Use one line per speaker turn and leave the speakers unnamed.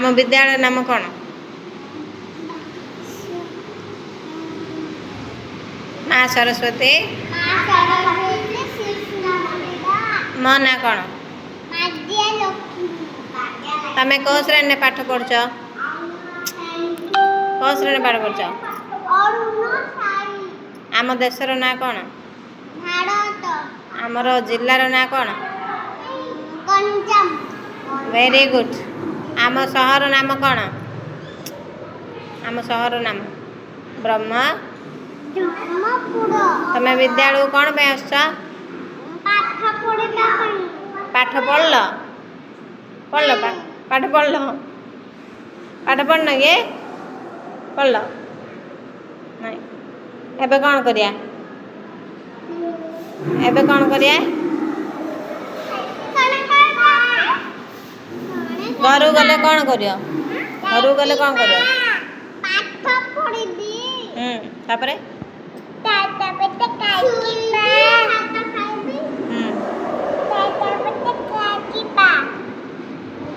आम विद्यालय नाम कौन माँ सरस्वती मो ना कौन तमें कौ श्रेणी पाठ पढ़ कौ श्रेणी पाठ पढ़ आम देशर ना कौन आमर जिलार ना कौन वेरी गुड आम सहर नाम कौन आम सहर नाम ब्रह्म तमें विद्यालय कौन पे आस पाठ पढ़ल पढ़ल पाठ पढ़ल पाठ पढ़न ये पढ़ल नहीं एबे कौन करिया एबे कौन करिया घर गले कौन करियो घर गले कौन करियो तापरे